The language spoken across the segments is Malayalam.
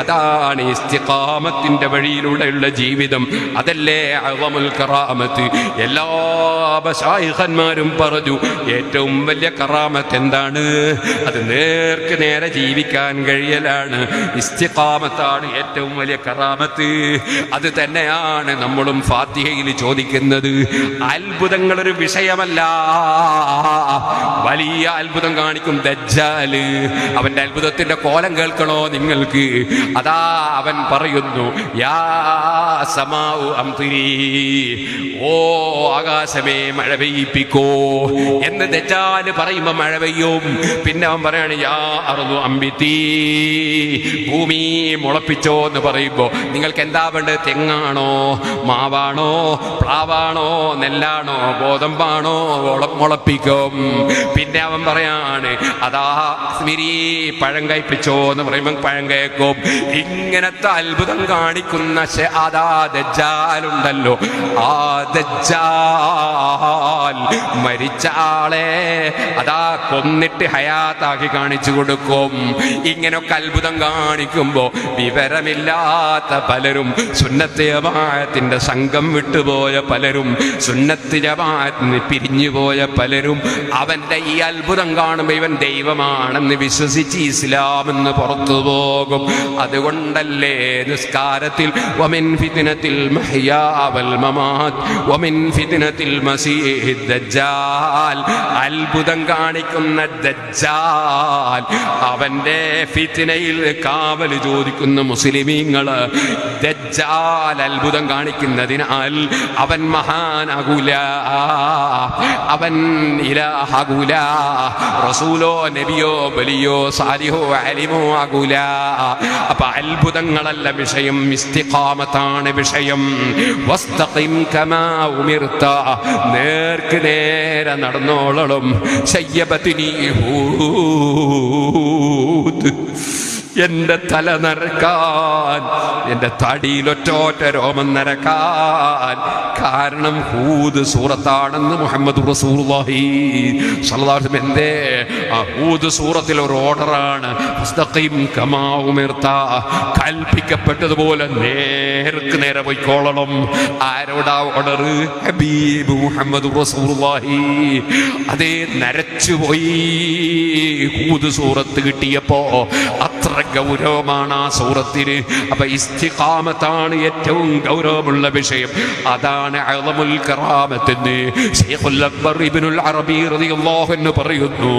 അതാണ് ഇസ്തിഖാമത്തിന്റെ വഴിയിലൂടെയുള്ള ജീവിതം. അതല്ലേ അഅ്ളമുൽ കറാമത്ത്. എല്ലാ മശായിഖന്മാരും പറഞ്ഞു ഏറ്റവും വലിയ കറാമത്ത് എന്താണ്? അത് നേർക്ക് നേരെ ജീവിക്കാൻ കഴിയലാണ്. ഇസ്തിഖാമത്താണ് ഏറ്റവും വലിയ കറാമത്ത്. അത് തന്നെയാണ് നമ്മളും ഫാത്തിഹയിൽ ചോദിക്കുന്നത്. അത്ഭുതങ്ങളൊരു വിഷയമല്ല. വലിയ അത്ഭുതം കാണിക്കും ദജ്ജാല്. അവന്റെ അത്ഭുതത്തിന്റെ കോലം കേൾക്കണോ നിങ്ങൾക്ക്? അതാ അവൻ പറയുന്നു, യാ സമാഉ അംതിരി, ഓ ആകാശമേ മഴ പെയ്യിപ്പിക്കോ എന്ന് ദജ്ജാല് പറയുമ്പോ മഴ പെയ്യും. പിന്നെ അവൻ പറയാണ്, യാ അർളു അംബിതി, ഭൂമി മുളപ്പിച്ചോ എന്ന് പറയുമ്പോ നിങ്ങൾക്ക് എന്താ വേണ്ടത്? തെങ്ങാണോ, മാവാണോ, പ്ലാവാണോ, നെല്ലാണോ, ഗോതമ്പാണോ? മുളപ്പിക്കും. പിന്നെ അവൻ പറയാണ്, അതാ സ്മിരി, പഴം കഴിപ്പിച്ചോ എന്ന് പറയുമ്പോൾ പഴം കേൾക്കും. ഇങ്ങനത്തെ അത്ഭുതം കാണിക്കുന്ന അതാ ദജ്ജാലുണ്ടല്ലോ, ആ ദജ്ജാൽ മരിച്ച ആളെ അതാ കൊന്നിട്ട് ഹയാത്താക്കി കാണിച്ചു കൊടുക്കും. ഇങ്ങനൊക്കെ അത്ഭുതം കാണിക്കുമ്പോ വിവരമില്ലാത്ത പലരും, സുന്നത്ത് ജമാഅത്തിന്റെ സംഘം വിട്ടുപോയ പലരും, സുന്നത്ത് ജമാഅത്തിന് പിരിഞ്ഞുപോയ പലരും അവന്റെ ഈ അത്ഭുതം കാണുമ്പോൾ ഇവൻ ദൈവമാണെന്ന് വിശ്വസിച്ച് ഇസ്ലാമെന്ന് പുറത്തു പോകും. അതുകൊണ്ടല്ലേ നിസ്കാരത്തിൽ വമിൻ ഫിത്നത്തിൽ മഹ്യാ വൽ മമാത് വമിൻ ഫിത്നത്തിൽ മസീഹിദ് ദജ്ജാൽ, അത്ഭുതം കാണിക്കുന്ന ദജ്ജാൽ, അവന്റെ ഫിത്നയിൽ കാവൽ ചോദിക്കുന്ന മുസ്ലിമീങ്ങള്. ദജ്ജാൽ അത്ഭുതം കാണിക്കുന്നതിനാൽ അവൻ മഹാനാകൂല, അവൻ ഇലാഹാകൂല, റസൂലോ നബിയോ വലിയോ സാലിഹോ അലിമോ ആകൂല. അപ്പൊ അത്ഭുതങ്ങളല്ല വിഷയം, ഇസ്തിഖാമത്താണ് വിഷയം. വസ്തഖിം കമാ ഉമിർത, നേർക്ക് നേരെ നടന്നോളണം. ശയ്യബത്നി ഹൂദ്, എന്റെ തല നരക്കാൻ, എന്റെ തടിയിലൊറ്റ രോമം നരക്കാൻ കാരണം ഹൂദ് സൂറത്താണെന്ന് മുഹമ്മദ് റസൂലുള്ളാഹി സ്വല്ലല്ലാഹു അലൈഹി വസല്ലം. എന്തേ? ആ ഹൂദ് സൂറത്തിൽ ഒരു ഓർഡറാണ്, ഫസ്തഖീം കമാ ഉമിർത, കൽപ്പിക്കപ്പെട്ടതുപോലെ നേർക്ക് നേരെ പോയിക്കോളണം. ആരോടാ ഓർഡർ? ഹബീബ് മുഹമ്മദ് റസൂലുള്ളാഹി. അതേ നരച്ചുപോയി ഹൂദ് സൂറത്ത് കിട്ടിയപ്പോ. അത്ര ഗൗരവമാണ് ആ സൂറത്തിന്. അപ്പൊ ഇസ്തിഖാമത്താണ് ഏറ്റവും ഗൗരവമുള്ള വിഷയം. അതാണ് അഅ്ളമുൽ കറാമത്ത് ശൈഖുൽ അക്ബർ ഇബ്നുൽ അറബി റളിയല്ലാഹു അൻഹു പറയുന്നു.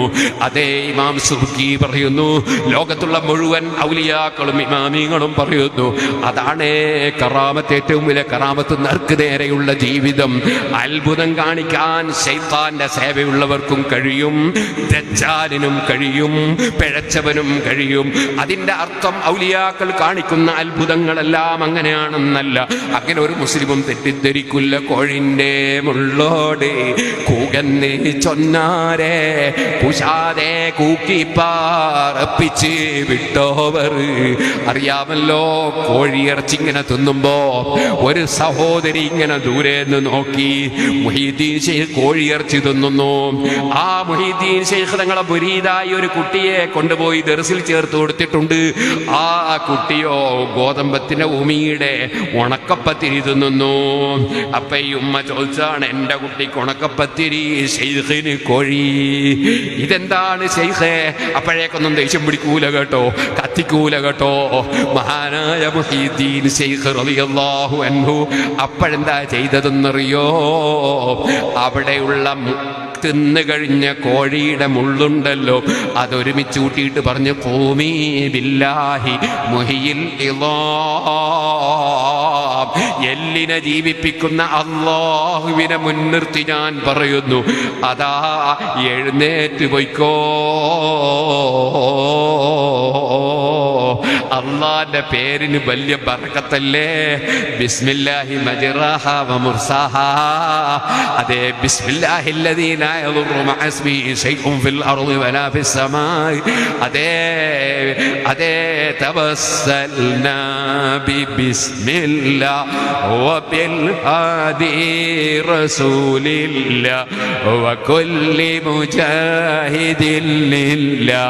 അതേ ഇമാം സുബ്കി പറയുന്നു, ലോകത്തുള്ള മുഴുവൻ ഔലിയാക്കളും ഇമാമിങ്ങളും പറയുന്നു, അതാണ് കറാമത്ത്. ഏറ്റവും വലിയ കറാമത്ത് നേർക്ക് നേരെയുള്ള ജീവിതം. അത്ഭുതം കാണിക്കാൻ ശൈത്താന്റെ സേവയുള്ളവർക്കും കഴിയും, ദജ്ജാലിനും കഴിയും, പിഴച്ചവനും കഴിയും. അതിന്റെ അർത്ഥം ഔലിയാക്കൾ കാണിക്കുന്ന അത്ഭുതങ്ങളെല്ലാം അങ്ങനെയാണെന്നല്ല. അങ്ങനെ ഒരു മുസ്ലിമും തെറ്റിദ്ധരിക്കില്ല. കോഴിന്റെ മുള്ളോട് കൂകന്ന് ചൊന്നാരെ കുശാതെ കൂക്കിപ്പാറപ്പിച്ച് വിട്ടോവർ. അറിയാമല്ലോ, കോഴിയിറച്ചി ഇങ്ങനെ തിന്നുമ്പോ ഒരു സഹോദരി ഇങ്ങനെ ദൂരെ നിന്ന് നോക്കി, മുഹീദ്ദീൻ ശൈഖ് കോഴിയിറച്ചി തിന്നുന്നു. ആ മുഹീദ്ദീൻ ശൈഖ് തങ്ങളെ മുരീദായി ഒരു കുട്ടിയെ കൊണ്ടുപോയി ദർസിൽ ചേർത്ത് കൊടുത്തിട്ടുണ്ട്. ആ കുട്ടിയോ ഗോതമ്പത്തിന്റെ ഉമിയുടെ ഉണക്കപ്പത്തിരി തിന്നുന്നു. അപ്പൊ ഈ ഉമ്മ ചോദിച്ചാണ്, എന്റെ കുട്ടിക്ക് ഉണക്കപ്പത്തിരി, ശൈഖിന് കോഴി. ഇതെന്താണ് ശൈഖേ? അപ്പോഴേക്കൊന്നും ദേഷ്യം പിടിക്കൂല കേട്ടോ, കത്തിക്കൂല കേട്ടോ. മഹാനായ മുഹീദ്ദീൻ ശൈഖ് റളിയല്ലാഹു അൻഹു അപ്പോഴെന്താ ചെയ്തതെന്നറിയോ? അവിടെയുള്ള തിന്നു കഴിഞ്ഞ കോഴിയുടെ മുള്ളുണ്ടല്ലോ, അതൊരുമിച്ച് കൂട്ടിയിട്ട് പറഞ്ഞു, ഖൂമി ബില്ലാഹി മുഹിയിൽ ഇളാം, എല്ലിനെ ജീവിപ്പിക്കുന്ന അല്ലാഹുവിനെ മുൻനിർത്തി ഞാൻ പറയുന്നു, അതാ എഴുന്നേറ്റ് പോയിക്കോ. അള്ളാന്റെ പേരിന് വലിയ ബർക്കത്തല്ലേ. ബിസ്മില്ലാഹി മജ്റാഹ വ മുർസാഹ. അതേ ബിസ്മില്ലാഹി അല്ലദീ ലാ യദുറു മഅ ഇസ്മിഹി ശൈഉൻ ഫിൽ അർളി വലാ ഫിസ് സമാഇ. അതേ തവസ്സൽനാ ബിസ്മില്ലാ വ ബിൽ ഹാദി റസൂലില്ലാ വ കുല്ലി മുജാഹിദിൻ ലില്ലാ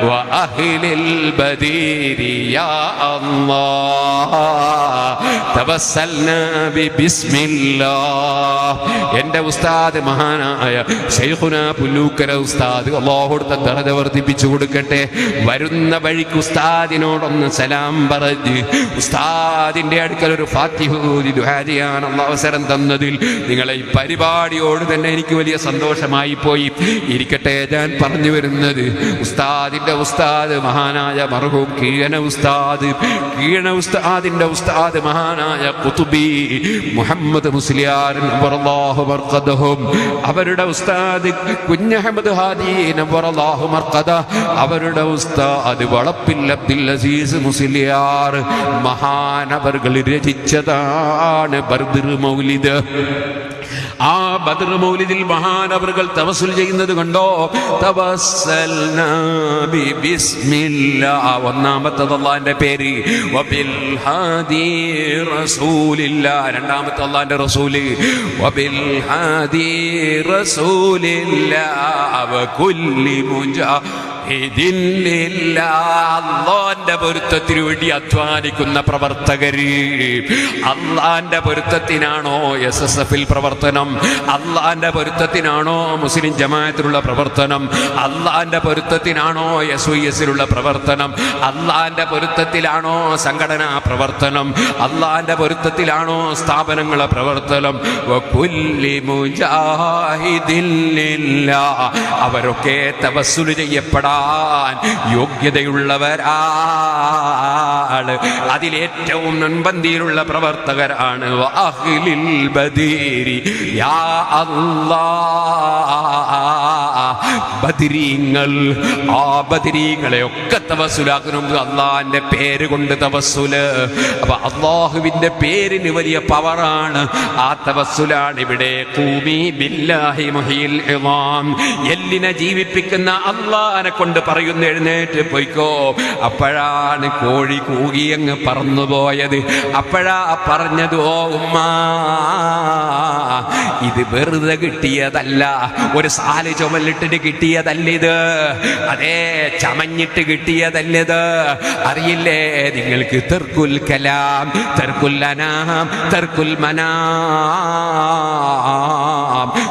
വ അഹ്ലിൽ ബദീരി യാ അല്ലാഹ് തവസ്സൽനാ ബിസ്മില്ലാഹ്. എൻ്റെ ഉസ്താദ് മഹാനായ ശൈഖുനാ പുല്ലൂക്കര ഉസ്താദ് അല്ലാഹുവിന്റെ ദറജ വർദ്ധിപ്പിച്ചു കൊടുക്കട്ടെ. വരുന്ന വഴിക്ക് ഉസ്താദിനോടൊന്ന് സലാം പറഞ്ഞ് ഉസ്താദിന്റെ അടുക്കൽ ഒരു ഫാത്തിഹ ഓതി ദുആ ചെയ്യാനുള്ള അവസരം തന്നതിൽ നിങ്ങളെ ഈ പരിപാടിയോട് തന്നെ എനിക്ക് വലിയ സന്തോഷമായി പോയി. ഇരിക്കട്ടെ, ഞാൻ പറഞ്ഞു വരുന്നത് ഉസ്താദിന്റെ ഉസ്താദ് മഹാനായ മർഹൂം കീഴന ഉസ്താദിന്റെ ഉസ്താദ് മഹാനായ ഖുതുബി മുഹമ്മദ് മുസ്ലിയാർ നവറല്ലാഹു മർഖദഹും, അവരുടെ ഉസ്താദ് കുഞ്ഞഹമ്മദ് ഹാദി നവറല്ലാഹു മർഖദ, അവരുടെ ഉസ്താദ് വളപ്പിൽ അബ്ദുൽ അസീസ് മുസ്ലിയാർ മഹാനവർകൾ രചിച്ചതാണ് ബദ്ർ മൗലിദ്. ആ ബദ്ർ മൗലിദിൽ മഹാനവറുകൾ തവസ്സുൽ ചെയ്യുന്നത് കണ്ടോ? തവസ്സൽനാ ബിസ്മില്ലാഹ്, ഒന്നാമത്തത് അല്ലാഹുവിന്റെ പേര്, വബിൽ ഹാദി റസൂലില്ലാഹ്, രണ്ടാമത്തെ അല്ലാഹുവിന്റെ റസൂല്, വബിൽ ഹാദി റസൂലില്ലാഹ് വകുല്ലി അള്ളാന്റെ പൊരുത്തത്തിനു വേണ്ടി അധ്വാനിക്കുന്ന പ്രവർത്തകര്. അള്ളാന്റെ പൊരുത്തത്തിനാണോ SSF പ്രവർത്തനം? അള്ളാന്റെ പൊരുത്തത്തിനാണോ മുസ്ലിം ജമാഅത്തിലുള്ള പ്രവർത്തനം? അള്ളാന്റെ പൊരുത്തത്തിനാണോ SYS പ്രവർത്തനം? അള്ളാന്റെ പൊരുത്തത്തിലാണോ സംഘടനാ പ്രവർത്തനം? അള്ളാന്റെ പൊരുത്തത്തിലാണോ സ്ഥാപനങ്ങളെ പ്രവർത്തനം? വകുല്ലി മുജാഹിദിൻ ലില്ലാഹ്, അവരൊക്കെ തവസ്സുൽ ചെയ്യപ്പെടാൻ യോഗ്യതയുള്ളവരാണ്. അതിലേറ്റവും മുൻപന്തിയിലുള്ള പ്രവർത്തകരാണ് അഹ്ലിൽ ബദരി. യാ അല്ലാഹ്, ബദരീങ്ങൾ, ആ ബദരീങ്ങളെ ഒക്കെ തവസ്സുലാക്കുന്നു അള്ളാഹിന്റെ പേര് കൊണ്ട് തവസ്സുല്. അപ്പൊ അള്ളാഹുവിന്റെ പേരിന് വലിയ പവറാണ്. ആ തവസ്സുലാണ് ഇവിടെ. ഖൂമി ബില്ലാഹി മുഹീൽ ഇളാം, എല്ലിനെ ജീവിപ്പിക്കുന്ന അള്ളാഹിനെ കൊണ്ട് പറയുന്നു എഴുന്നേറ്റ് പോയിക്കോ. അപ്പോഴാണ് കോഴി കൂകി അങ്ങ് പറന്നുപോയത്. അപ്പോഴാ പറഞ്ഞത്, ഓ ഉമ്മ, ഇത് വെറുതെ കിട്ടിയതല്ല, ഒരു സാല് ചുമലിട്ടിട്ട് കിട്ടിയതല്ലിത്, അതേ ചമഞ്ഞിട്ട് കിട്ടിയതല്ലിത്. അറിയില്ലേ നിങ്ങൾക്ക്? തർക്കുൽ കലാം, തർക്കുൽ അനാം, തർക്കുൽ മനാം,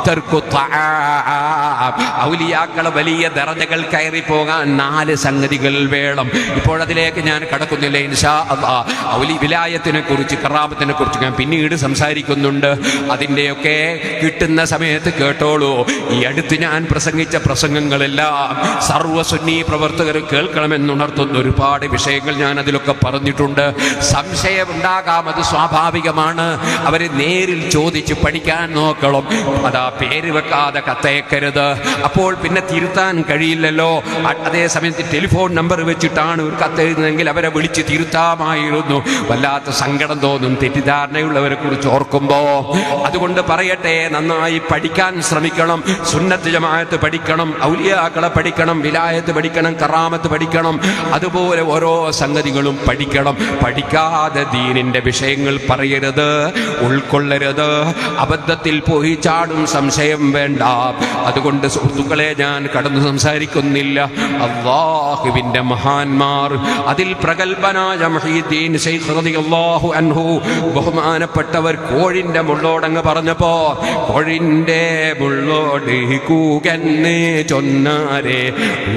തർക്കു തആം. ഔലിയാക്കളെ വലിയ ദറജകൾ കയറി പോകാൻ 4 സംഗതികൾ വേണം. ഇപ്പോഴതിലേക്ക് ഞാൻ കടക്കുന്നില്ല. ഇൻഷാ അല്ലാഹ് ഔലി വിലായത്തിനെ കുറിച്ച്, കറാമത്തിനെ കുറിച്ച് ഞാൻ പിന്നീട് സംസാരിക്കുന്നുണ്ട്. അതിൻ്റെയൊക്കെ കിട്ടുന്ന സമയത്ത് കേട്ടോളൂ. ഈ അടുത്ത് ഞാൻ പ്രസംഗിച്ച പ്രസംഗങ്ങളെല്ലാം സർവ്വസുന്നി പ്രവർത്തകർ കേൾക്കണമെന്നുണർത്തുന്ന ഒരുപാട് വിഷയങ്ങൾ ഞാൻ അതിലൊക്കെ പറഞ്ഞിട്ടുണ്ട്. സംശയമുണ്ടാകാം, അത് സ്വാഭാവികമാണ്. അവർ നേരിൽ ചോദിച്ച് പഠിക്കാൻ നോക്കണം. അതാ പേര് വെക്കാതെ കത്തയക്കരുത്. അപ്പോൾ പിന്നെ തിരുത്താൻ കഴിയില്ലല്ലോ. അതേ സമയത്ത് ടെലിഫോൺ നമ്പർ വെച്ചിട്ടാണ് ഒരു കത്തെഴുതുന്നതെങ്കിൽ അവരെ വിളിച്ച് തിരുത്താമായിരുന്നു. വല്ലാത്ത സങ്കടം തോന്നും തെറ്റിദ്ധാരണയുള്ളവരെ കുറിച്ച് ഓർക്കുമ്പോ. അതുകൊണ്ട് പറയട്ടെ, നന്നായി പഠിക്കാൻ ശ്രമിക്കണം. സുന്നത്ത് ജമാഅത്ത് പഠിക്കണം, ഔലിയാക്കളെ പഠിക്കണം, വിലായത്ത് പഠിക്കണം, കറാമത്ത് പഠിക്കണം. അതുപോലെ ഓരോ സംഗതികളും പഠിക്കണം. പഠിക്കാതെ ദീനിന്റെ വിഷയങ്ങൾ പറയരുത്, ഉൾക്കൊള്ളരുത്. അബദ്ധത്തിൽ പോയി ചാടും, സംശയം വേണ്ട. അതുകൊണ്ട് സുഹൃത്തുക്കളെ, ഞാൻ കടന്നു സംസാരിക്കുന്നില്ല. അല്ലാഹുവിന്റെ മഹാന്മാർ, അതിൽ പ്രഗൽഭനായ മുഹീദ്ദീൻ ശൈഖ് റളിയല്ലാഹു അൻഹു, ബഹുമാനപ്പെട്ടവർ കോഴിന്റെ മുള്ളോടങ്ങ് പറഞ്ഞപ്പോ, കോഴിന്റെ മുള്ളോട് കൂകന്ന് ചൊന്നാരെ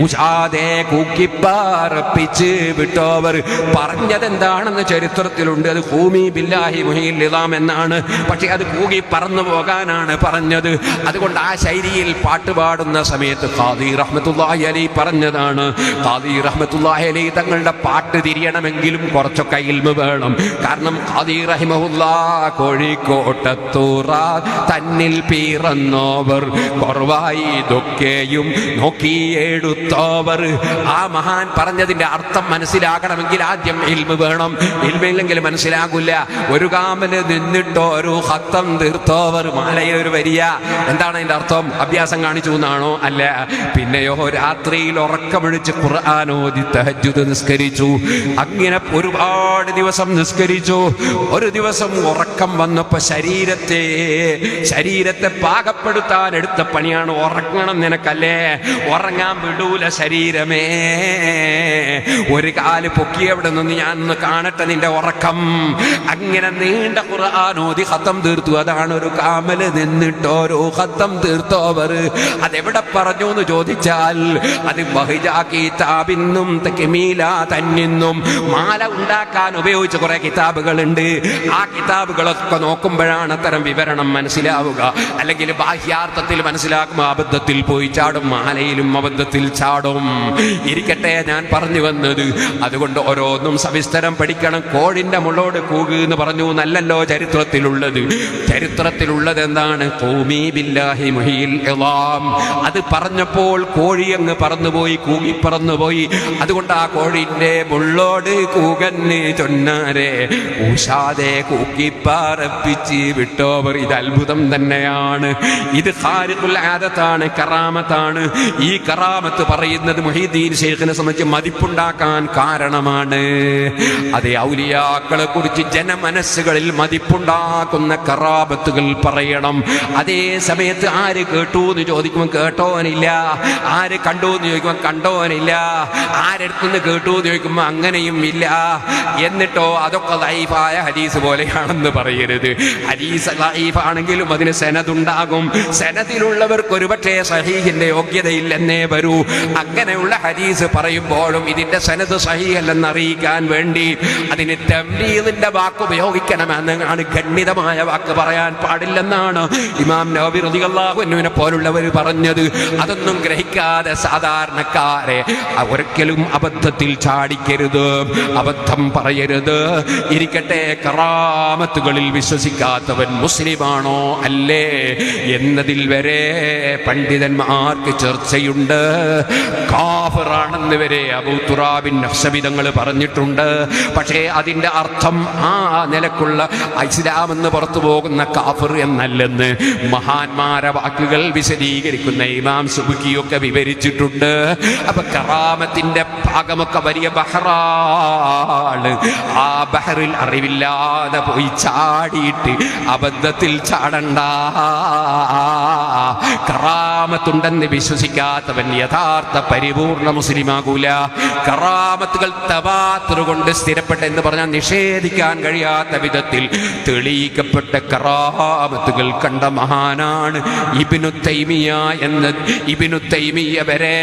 ഊശാതെ കൂക്കിപ്പാറപ്പിച്ച് വിട്ടോവർ. പറഞ്ഞതെന്താണെന്ന് ചരിത്രത്തിലുണ്ട്. അത് ഖൂമി ബില്ലാഹി മുഹീൽ ഇളാം എന്നാണ്. പക്ഷെ അത് കൂകി പറന്നു പോകാനാണ് പറഞ്ഞത്. അതുകൊണ്ട് ആ ശൈലിയിൽ പാട്ടുപാടുന്ന സമയത്ത് ഖാദി റഹ്മത്തുള്ളാഹി അലൈഹി പറഞ്ഞതാണ്. ഖാദി റഹ്മത്തുള്ളാഹി അലൈഹി തങ്ങളുടെ പാട്ട് തിരിയണമെങ്കിലും കുറച്ചൊക്കെ ഇൽമ് വേണം. കാരണം ഖാദി റഹിമഹുല്ലാഹ് കോഴിക്കോട്ടത്തൂറ തന്നിൽ പിറന്നോവർ, കുറവായി ഇതൊക്കെയും നോക്കിയെടുത്തോവർ. ആ മഹാൻ പറഞ്ഞതിന്റെ അർത്ഥം മനസ്സിലാകണമെങ്കിൽ ആദ്യം ഇൽമ് വേണം. ഇൽമില്ലെങ്കിൽ മനസ്സിലാകില്ല. ഒരു കാമല് നിന്നിട്ടോ ഒരു ഹത്തം തീർത്തോവർ, മാലയിൽ ഒരു വരിയ. എന്താണ് അതിന്റെ അർത്ഥം? അഭ്യാസം കാണിച്ചു നമസ്കരിച്ചു എന്നാണോ? അല്ല. പിന്നെയോ രാത്രിയിൽ ഉറക്കമൊഴിച്ച് ഖുർആൻ ഓതി തഹജ്ജുദ് നിസ്കരിച്ചു. അങ്ങനെ ഒരുപാട് ദിവസം നിസ്കരിച്ചു. ഒരു ദിവസം ഉറക്കം വന്നപ്പോ ശരീരത്തെ പാകപ്പെടുത്താൻ എടുത്ത പണിയാണ്. ഉറങ്ങണം നിനക്കല്ലേ, ഉറങ്ങാൻ വിടൂല ശരീരമേ, ഒരു കാല് പൊക്കി എവിടെ നിന്ന് ഞാൻ ഒന്ന് കാണട്ടെ നിന്റെ ഉറക്കം. അങ്ങനെ നീണ്ട ഖുർആൻ ഓതി ഖത്തം തീർത്തു. അതാണ് ഒരു കാമല്. നിന്നിട്ടോരോ ഖത്തം തീർത്തോവർ അതെവിടെ പറഞ്ഞു എന്ന് ചോദിച്ചാൽ അത് ബഹിജാക്കിതാബിന്നും തക്മീല തന്നിന്നും മാല ഉണ്ടാക്കാൻ ഉപയോഗിച്ച കുറെ കിതാബുകളുണ്ട്. ആ കിതാബുകളൊക്കെ നോക്കുമ്പോഴാണ് അത്തരം വിവരണം മനസ്സിലാവുക. അല്ലെങ്കിൽ ബാഹ്യാർത്ഥത്തിൽ മനസ്സിലാക്കുമ്പോൾ അബദ്ധത്തിൽ പോയി ചാടും, മാലയിലും അബദ്ധത്തിൽ ചാടും. ഇരിക്കട്ടെ, ഞാൻ പറഞ്ഞു വന്നത് അതുകൊണ്ട് ഓരോന്നും സവിസ്തരം പഠിക്കണം. കോഴിന്റെ മുള്ളോട് കൂക് എന്ന് പറഞ്ഞു നല്ലല്ലോ ചരിത്രത്തിലുള്ളത്. ചരിത്രത്തിലുള്ളത് എന്താണ്? ഖൂമി ബില്ലാഹി മുഹീൽ ഇളാം. അത് പറഞ്ഞപ്പോൾ കോഴി അങ്ങ് പറന്നുപോയി, കൂകി പറന്നുപോയി. അതുകൊണ്ട് ആ കോഴിന്റെ മുള്ളോട് കൂകന്ന് ചൊന്നാരെ ഊഷാതെ കൂക്കി പാറപ്പിച്ച് വിട്ടോവർ. ഇത് അത്ഭുതം തന്നെയാണ്. ഇത് ഖാരിഖുൽ ആദത്താണ്, കറാമത്താണ്. ഈ കറാമത്ത് പറയുന്നത് മുഹീദ്ദീൻ ശൈഖിനെ സംബന്ധിച്ച് മതിപ്പുണ്ടാക്കാൻ കാരണമാണ്. അതേ ഔലിയാക്കളെ കുറിച്ച് ജനമനസ്സുകളിൽ മതിപ്പുണ്ടാക്കുന്ന കറാമത്തുകൾ പറയണം. അതേ സമയത്ത് ആര് കേട്ടു എന്ന് ചോദിക്കുമ്പോൾ കേട്ടോനില്ല, ആര് കണ്ടു എന്ന് ചോദിക്കുമ്പോൾ കണ്ടോനില്ല, ആരെടുത്തുനിന്ന് കേട്ടു എന്ന് ചോദിക്കുമ്പോൾ അങ്ങനെയും ഇല്ല. എന്നിട്ടോ അതൊക്കെ ലൈഫായ ഹദീസ് പോലെയാണെന്ന് പറയരുത്. ഹദീസ് ലൈഫാണെങ്കിലും അതിന് സനദുണ്ടാകും. സനദിലുള്ളവർക്ക് ഒരുപക്ഷേ സഹീഹിന്റെ യോഗ്യതയില്ലെന്നേ വരൂ. അങ്ങനെയുള്ള ഹദീസ് പറയുമ്പോഴും ഇതിന്റെ സനദ് സഹീഹല്ലെന്ന് അറിയിക്കാൻ വേണ്ടി അതിന് തംരീദിന്റെ വാക്ക് ഉപയോഗിക്കണമെന്നാണ്. ഖണ്ഡിതമായ വാക്ക് പറയാൻ പാടില്ലെന്നാണ് ഇമാം നവവി റളിയല്ലാഹു അൻഹുവിനെ പോലുള്ളവർ പറഞ്ഞത്. അതൊന്നും ഗ്രഹിക്കാതെ സാധാരണക്കാരെ ഒരിക്കലും അബദ്ധത്തിൽ ചാടിക്കരുത്, അബദ്ധം പറയരുത്. ഇരിക്കട്ടെ, കറാമത്തുകളിൽ വിശ്വസിക്കാത്തവൻ മുസ്ലിമാണോ അല്ലേ എന്നതിൽ വരെ പണ്ഡിതന്മാർക്ക് ചർച്ചയുണ്ട്. കാഫിറാണെന്ന് വരെ അബൂ തുറാബിൻ നഖ്ശബി തങ്ങൾ പറഞ്ഞിട്ടുണ്ട്. പക്ഷേ അതിൻ്റെ അർത്ഥം ആ നിലക്കുള്ള ഇസ്ലാം എന്ന് പുറത്തു പോകുന്ന കാഫിർ എന്നല്ലെന്ന് മഹാന്മാരെ വാക്കുകൾ വിശദീകരിക്കുന്ന ഇമാം സുബ്കിയൊക്കെ വിവരിച്ചിട്ടുണ്ട്. അപ്പൊ കറാമത്തിന്റെ ഭാഗമൊക്കെ വലിയ ബഹറാണ്. ആ ബഹറിൽ അറിവില്ലാതെ പോയി ചാടിയിട്ട് അബദ്ധത്തിൽ ചാടണ്ട. കറാമത്തുണ്ടെന്ന് വിശ്വസിക്കാത്തവൻ യഥാർത്ഥ പരിപൂർണ മുസ്ലിമാകൂല. കറാമത്തുകൾ തവാത്തുർ കൊണ്ട് സ്ഥിരപ്പെട്ട എന്ന് പറഞ്ഞാൽ നിഷേധിക്കാൻ കഴിയാത്ത വിധത്തിൽ തെളിയിക്കപ്പെട്ട കറാമത്തുകൾ കണ്ട മഹാനാണ് ഇബ്നു തൈമിയ എന്ന. ഇബ്നു തൈമിയ വരെ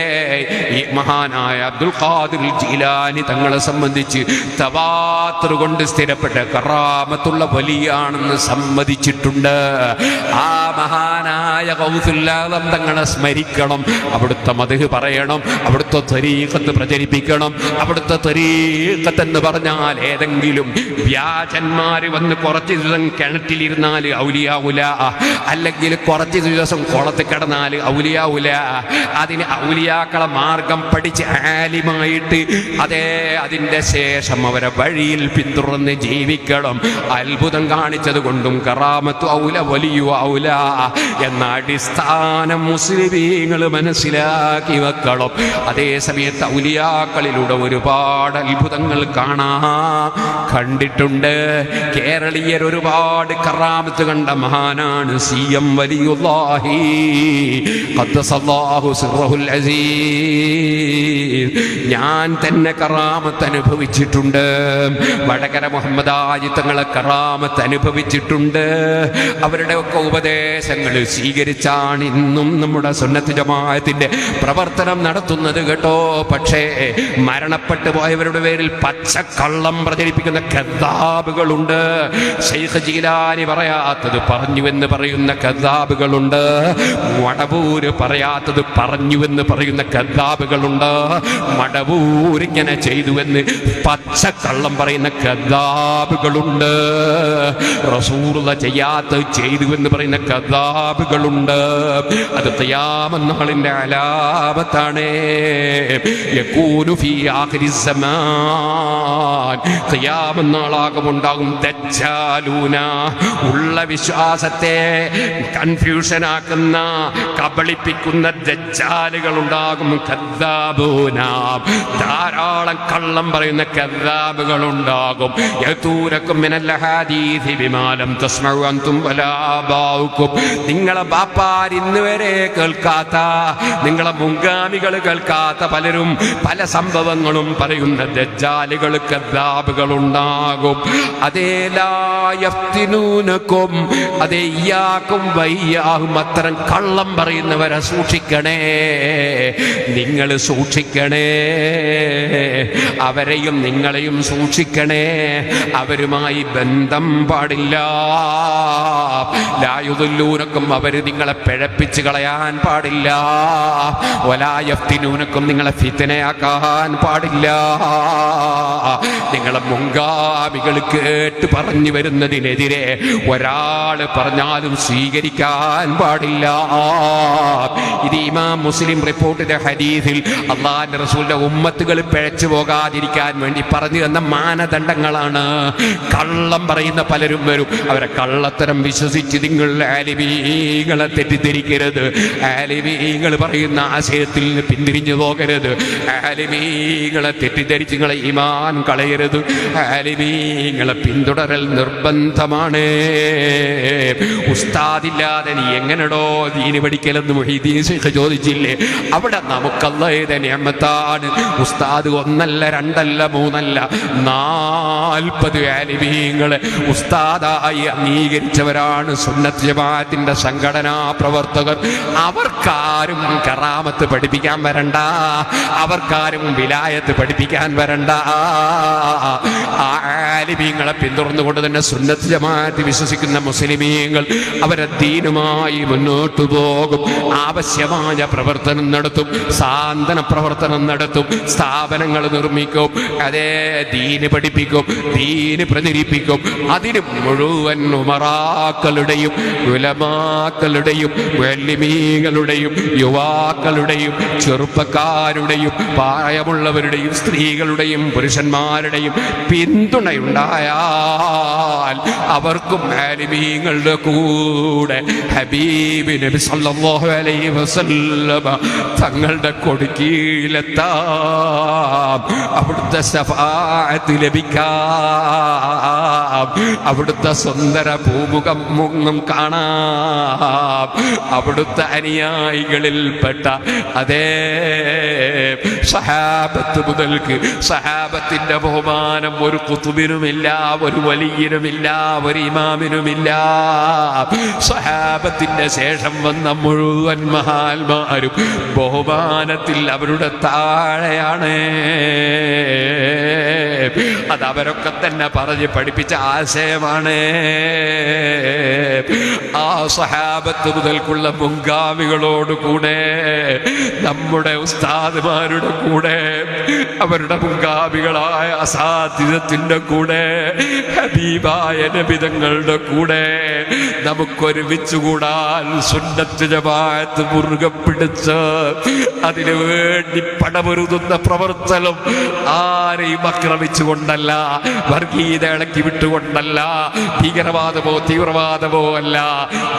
ഈ മഹാനായ അബ്ദുൽ ഖാദിർ ജീലാനി തങ്ങളെ സംബന്ധിച്ച് തവാത്തുർ കൊണ്ട് സ്ഥിരപ്പെട്ട കറാമത്തുള്ള വലിയാണെന്ന് സമ്മതിച്ചിട്ടുണ്ട്. ആ മഹാനായ ഗൗസുൽ ആദം തങ്ങളെ സ്മരിക്കണം, അവിടുത്തെ മദ്ഹ് പറയണം, അവിടുത്തെ തരീഖത്ത് പ്രചരിപ്പിക്കണം. അവിടുത്തെ തരീഖത്ത് എന്ന് പറഞ്ഞാൽ ഏതെങ്കിലും വ്യാജന്മാര് വന്ന് കുറച്ച് ദിവസം കിണറ്റിലിരുന്നാൽ ഔലിയാവുല, അല്ലെങ്കിൽ കുറച്ച് ദിവസം കുളത്തിൽ കിടന്നാൽ ഔലിയാവുല. അതിന് ഔലിയാക്കളെ മാർഗം പഠിച്ച് ആലിമായിട്ട് അതിൻ്റെ ശേഷം അവരെ വഴിയിൽ പിന്തുടർന്ന് ജീവിക്കണം. അത്ഭുതം കാണിച്ചത് കൊണ്ടും കറാമത്ത് ഔല വലിയ ഔല എന്ന അടിസ്ഥാനം മുസ്ലിമീങ്ങൾ മനസ്സിലാക്കി വെക്കണം. അതേ സമയത്ത് ഔലിയാക്കളിലൂടെ ഒരുപാട് അത്ഭുതങ്ങൾ കണ്ടിട്ടുണ്ട്. കേരളീയർ ഒരുപാട് കറാമത്ത് കണ്ട മഹാനാണ് സി.എം. വലിയുല്ലാഹി ഖദ്ദസല്ലാഹു സിർറഹുൽ അസീസ്. ഞാൻ തന്നെ കറാമത്ത് അനുഭവിച്ചിട്ടുണ്ട്. വടകര മുഹമ്മദ് ആജി തങ്ങളെ കറാമത്ത് അനുഭവിച്ചിട്ടുണ്ട്. അവരുടെ ഒക്കെ ഉപദേശങ്ങൾ സ്വീകരിച്ചാണ് ഇന്നും നമ്മുടെ സുന്നത്ത് ജമാഅത്തിന്റെ പ്രവർത്തനം നടത്തുന്നത് കേട്ടോ. പക്ഷേ മരണപ്പെട്ടു പോയവരുടെ പേരിൽ പച്ചക്കള്ളം പ്രചരിപ്പിക്കുന്ന കദ്ദാബുകളുണ്ട്. ശൈഖ് ജീലാനി പറയാത്തത് പറഞ്ഞുവെന്ന് പറയുന്ന കദ്ദാബുകളുണ്ട്. മടവൂര് പറയാത്തത് പറഞ്ഞുവെന്ന് പറയുന്ന കദ്ദാബുകളുണ്ട്. മടവൂർ ഇങ്ങനെ ചെയ്തുവെന്ന് പച്ചക്കള്ളം പറയുന്ന കദ്ദാബുകളുണ്ട്. റസൂലുള്ളാഹി ചെയ്യാത്തത് ചെയ്തുവെന്ന് പറയുന്ന കദ്ദാബുകളുണ്ട്. അത് ഖിയാമത്ത് നാളിന്റെ അലാമത്താണ്. യകൂനു ഫീ ആഖിരിസ് സമാൻ, ഖിയാമത്ത് നാളാകുമുണ്ടാകും ദജ്ജാലൂന. ഉള്ള വിശ്വാസത്തെ കൺഫ്യൂഷനാക്കുന്ന, കബളിപ്പിക്കുന്ന ദജ്ജാലുകൾ ഉണ്ടാകും. കദ്ദാബൂന, ധാരാളം കള്ളം പറയുന്ന കദ്ദാബുകൾ ഉണ്ടാകും. യതൂരക്കും മിനൽ ഹദീസി ബിമാ ലം തസ്മഉ അൻതും വലാ ആബാഉകും, നിങ്ങളെ ബാപ്പാർ ഇന്ന് വരെ കേൾക്കാത്ത, നിങ്ങളെ മുൻഗാമികൾ കേൾക്കാത്ത പലരും പല സംഭവങ്ങളും പറയുന്ന ദജ്ജാലുകൾ കദ്ദാബുകൾ ഉണ്ടാകും. അതേ ലാ യഫ്തിനൂനകും, അതേ ഇയ്യാകും വയ്യാഹും, അത്തരം കള്ളം പറയുന്നവരെ സൂക്ഷിക്കണേ, നിങ്ങൾ സൂക്ഷിക്കണേ, അവരെയും നിങ്ങളെയും സൂക്ഷിക്കണേ, അവരുമായി ബന്ധം പാടില്ല. ലായുദുല്ലൂനക്കും, അവര് നിങ്ങളെ പിഴപ്പിച്ച് കളയാൻ പാടില്ല. വലായഫ്തിനൂനക്കും, നിങ്ങളെ ഫിത്നയാക്കാൻ പാടില്ല. നിങ്ങളെ മുൻഗാമികൾ കേട്ട് പറഞ്ഞു വരുന്നതിനെതിരെ ഒരാൾ പറഞ്ഞാലും സ്വീകരിക്കാൻ പാടില്ല. ഇത് ഇമാം മുസ്ലിം റിപ്പോർട്ട് ചെയ്ത ഹദീസിൽ അല്ലാഹുവിന്റെ റസൂലിന്റെ ഉമ്മത്തുകൾ പിഴച്ചു പോകാതിരിക്കാൻ വേണ്ടി പറഞ്ഞു തന്ന മാനദണ്ഡങ്ങളാണ്. കള്ളം പറയുന്ന പലരും വരും, അവരെ കള്ളത്തരം വിശ്വസിച്ച് നിങ്ങൾ ആലിമീങ്ങളെ തെറ്റിദ്ധരിക്കരുത്. ആലിമീങ്ങൾ പറയുന്ന ആശയത്തിൽ നിന്ന് പിന്തിരിഞ്ഞു പോകരുത്. ആലിമീങ്ങളെ തെറ്റിദ്ധരിച്ച് നിങ്ങളെ ഈമാൻ കളയരുത്. ആലിമീങ്ങളെ പിന്തുടരൽ നിർബന്ധമാണ്. ഉസ്താദില്ലാതെ നീ എങ്ങനെടോ ദീന് പഠിക്കലെന്ന് മുഹീദ്ദീൻ ശൈഖ് ചോദിച്ചില്ലേ? അവിടെ നമുക്കല്ലാഹുവിന്റെ നിഅമത്താണ്. ഉസ്താദ് ഒന്നല്ല രണ്ടല്ല മൂന്നല്ല 40 ആലിമീങ്ങളെ ഉസ്താദായി അംഗീകരിച്ചവരാണ് സുന്നത്ത് ജമാഅത്തിന്റെ സംഘടനാ പ്രവർത്തകർ. അവർക്കാരും കറാമത്ത് പഠിപ്പിക്കാൻ വരണ്ട, അവർക്കാരും വിലായത്ത് പഠിപ്പിക്കാൻ വരണ്ട. ആലിമീങ്ങളെ പിന്തുടർന്നുകൊണ്ട് തന്നെ സുന്നത്ത് ജമാഅത്ത് വിശ്വസിക്കുന്ന മുസ്ലിമീങ്ങൾ അവരെ ദീനുമായി മുന്നോട്ടു പോകും. ആവശ്യമായ പ്രവർത്തനം നടത്തും, സാന്ത്വന പ്രവർത്തനം നടത്തും, സ്ഥാപനങ്ങൾ നിർമ്മിക്കും, അതേ ദീന് പഠിപ്പിക്കും, ദീന് പ്രചരിപ്പിക്കും. അതിന് മുഴുവൻ ഉമറാക്കളുടെയും ഉലമാക്കളുടെയും മുഅല്ലിമീങ്ങളുടെയും യുവാക്കളുടെയും ചെറുപ്പക്കാരുടെയും പ്രായമുള്ളവരുടെയും സ്ത്രീകളുടെയും പുരുഷന്മാരുടെയും പിന്തുണയുണ്ടായാൽ അവർക്കും ആലിമീങ്ങളുടെ കൂടെ ഹബീബ് നബി സല്ലല്ലാഹു അലൈഹി വസല്ലമ തങ്ങളുടെ കൊടുക്കീലെത്താം, അവിടുത്തെ ശഫാഅത്ത് ലഭിക്കാം, അവിടുത്തെ സുന്ദര ഭൂമുഖം കാണാം. അവിടുത്തെ അനുയായികളിൽപ്പെട്ട അതേ സഹാബത്ത് മുതൽക്ക് സഹാബത്തിന്റെ ബഹുമാനം ഒരു ഖുതുബിനുമില്ല, ഒരു വലിയനുമില്ല, ഒരു ഇമാമിനുമില്ല. സഹാബത്തിന്റെ ശേഷം വന്ന മുഴുവൻ മഹാന്മാരും ബഹുമാനത്തിൽ അവരുടെ താഴെയാണ്. അത് അവരൊക്കെ തന്നെ പറഞ്ഞ് പഠിപ്പിച്ച ആശയമാണ്. ആ സഹാബത്ത് മുതൽക്കുള്ള മുൻഗാമികളോട് കൂടെ നമ്മുടെ ഉസ്താദുമാരുടെ കൂടെ അവരുടെ മുൻഗാമികളായ അസാധ്യത്തിന്റെ കൂടെ ഹബീബായ നബിതങ്ങളുടെ കൂടെ നമുക്കൊരുമിച്ചുകൂടാൻ സുന്നത്ത് ജമാഅത്ത് മുറുകെ പിടിച്ച് അതിനു വേണ്ടി പടപൊരുതുന്ന പ്രവർത്തനം ആരെയും ആക്രമിച്ചുകൊണ്ടല്ല, വർഗീയത ഇളക്കി വിട്ടുകൊണ്ടല്ല, ഭീകരവാദമോ തീവ്രവാദമോ അല്ല.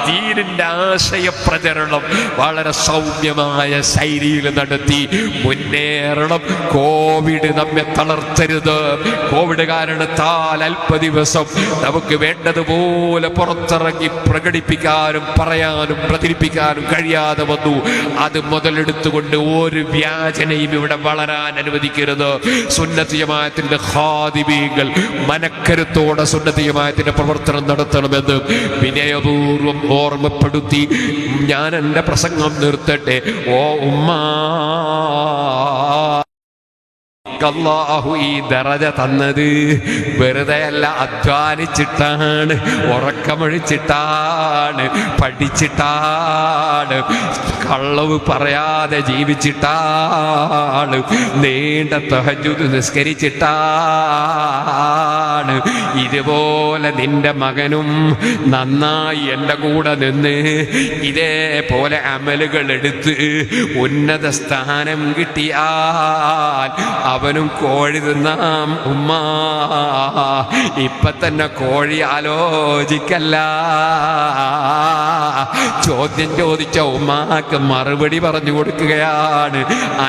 ദീനിന്റെ ആശയ പ്രചരണം വളരെ സൗമ്യമായ ശൈലിയിൽ നടത്തി മുന്നേറണം. കോവിഡ് നമ്മെ തളർത്തരുത്. കോവിഡ് കാരണത്താൽ അല്പ ദിവസം നമുക്ക് വേണ്ടതുപോലെ പുറത്തിറങ്ങി പ്രകടിപ്പിക്കാനും പറയാനും പ്രചരിപ്പിക്കാനും കഴിയാതെ വന്നു. അത് മുതലെടുത്തുകൊണ്ട് ഒരു വ്യാജനയും ഇവിടെ വളരാൻ അനുവദിക്കരുത്. സുന്നത്ത് ജമാഅത്തിന്റെ ഖാദിമീങ്ങൾ മനക്കരുത്തോടെ സുന്നത്ത് ജമാഅത്തിന്റെ പ്രവർത്തനം നടത്തണമെന്ന് വിനയപൂർവ്വം ഓർമ്മപ്പെടുത്തി ഞാൻ എൻ്റെ പ്രസംഗം നിർത്തട്ടെ. ഓ ഉമ്മ, അല്ലാഹു ഈ ദറജ തന്നത് വെറുതെയല്ല, അധ്വാനിച്ചിട്ടാണ്, ഉറക്കമൊഴിച്ചിട്ടാണ്, പഠിച്ചിട്ടാണ്, കള്ളവ് പറയാതെ ജീവിച്ചിട്ടാണ്, നീണ്ട തഹജ്ജുദ് നിസ്കരിച്ചിട്ടാണ്, ഇതുപോലെ നിന്റെ മകനും നന്നായി എൻ്റെ കൂടെ നിന്ന് ഇതേപോലെ അമലുകൾ എടുത്ത് ഉന്നത സ്ഥാനം കിട്ടിയാൽ അവനും കോഴി തിന്നാം ഉമ്മ. ഇപ്പൊ തന്നെ കോഴി ആലോചിക്കല്ല. ചോദ്യം ചോദിച്ച ഉമ്മാക്ക് മറുപടി പറഞ്ഞു കൊടുക്കുകയാണ്,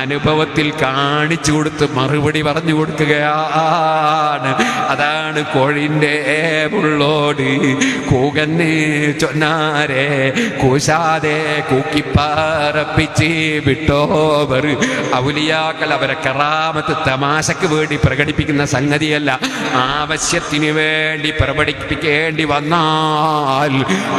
അനുഭവത്തിൽ കാണിച്ചു കൊടുത്ത് മറുപടി പറഞ്ഞു കൊടുക്കുകയാണ്. അതാണ് കോഴിൻ്റെ മുള്ളോട് കൂകന്ന് ചൊന്നാരെ കൂശാതെ കൂക്കിപ്പാറപ്പിച്ച് വിട്ടോവർ. ഔലിയാക്കൾ അവരെ കറാമത്ത് തമാശക്ക് വേണ്ടി പ്രകടിപ്പിക്കുന്ന സംഗതിയല്ല, ആവശ്യത്തിന് വേണ്ടി പ്രകടിപ്പിക്കേണ്ടി വന്നാൽ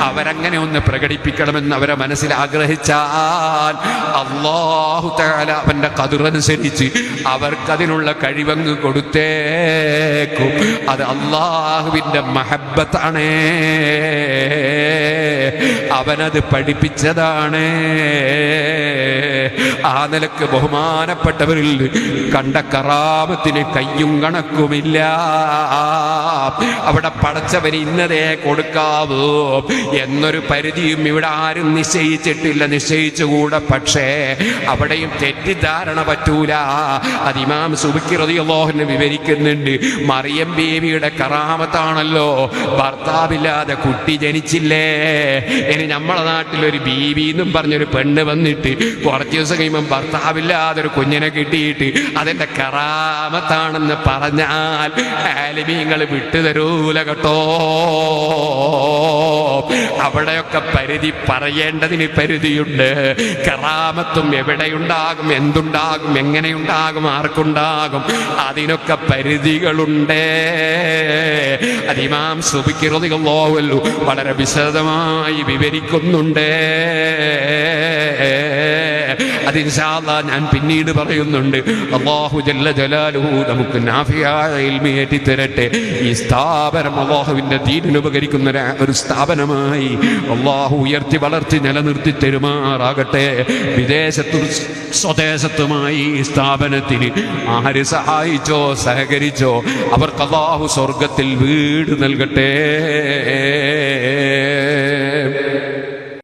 അവരങ്ങനെ ഒന്ന് പ്രകടിപ്പിക്കണമെന്ന് അവരെ മനസ്സിൽ ആഗ്രഹിച്ചാൽ അല്ലാഹു തആല അവന്റെ ഖദറനുസരിച്ച് അവർക്കതിനുള്ള കഴിവങ്ങ് കൊടുത്തേക്കും. അത് അല്ലാഹുവിന്റെ മഹബ്ബത്താണ്, അവനത് പഠിപ്പിച്ചതാണ്. ആ നിലക്ക് ബഹുമാനപ്പെട്ടവരിൽ കണ്ട കറാമത്തിന് കയ്യും കണക്കുമില്ല. അവിടെ പടച്ചവന് ഇന്നതേ കൊടുക്കാവൂ എന്നൊരു പരിധിയും ഇവിടെ ആരും നിശ്ചയിച്ചിട്ടില്ല, നിശ്ചയിച്ചുകൂടെ. പക്ഷേ അവിടെയും തെറ്റിദ്ധാരണ പറ്റൂല. അത് ഇമാം സുബ്കി റളിയല്ലാഹു അൻഹു വിവരിക്കുന്നുണ്ട്. മറിയം ബീവിയുടെ കറാമത്താണല്ലോ, ഭർത്താവില്ലാതെ കുട്ടി ജനിച്ചില്ലേ. ഇനി നമ്മളെ നാട്ടിലൊരു ബീവി എന്നും പറഞ്ഞൊരു പെണ്ണ് വന്നിട്ട് കുറച്ച് ദിവസം കഴിയുമ്പം ഭർത്താവില്ലാതൊരു കുഞ്ഞിനെ കിട്ടിയിട്ട് അതെന്റെ കറാമത്താണെന്ന് പറഞ്ഞാൽ ആലിമീങ്ങൾ വിട്ടുതരൂല കേട്ടോ. അവിടെയൊക്കെ പരിധി പറയേണ്ടതിന് പരിധിയുണ്ട്. കറാമത്തും എവിടെയുണ്ടാകും, എന്തുണ്ടാകും, എങ്ങനെയുണ്ടാകും, ആർക്കുണ്ടാകും, അതിനൊക്കെ പരിധികളുണ്ട്. അത് ഇമാം സുബ്കി റളിയല്ലാഹു അൻഹു വളരെ വിശദമായി വിവരിക്കുന്നുണ്ട്. അത് ഇൻഷാ അല്ലാഹ് ഞാൻ പിന്നീട് പറയുന്നുണ്ട്. അല്ലാഹു ജല്ല ജലാലുഹു നമുക്ക് നാഫിയായ ഇൽമി ഏറ്റിത്തരട്ടെ. ഈ സ്ഥാപനം അല്ലാഹുവിന്റെ ദീനിന് ഉപകരിക്കുന്ന ഒരു സ്ഥാപനമായി അല്ലാഹു ഉയർത്തി വളർത്തി നിലനിർത്തി തരുമാറാകട്ടെ. വിദേശത്തും സ്വദേശത്തുമായി ഈ സ്ഥാപനത്തിന് ആര് സഹായിച്ചോ സഹകരിച്ചോ അവർക്ക് അല്ലാഹു സ്വർഗത്തിൽ വീട് നൽകട്ടെ.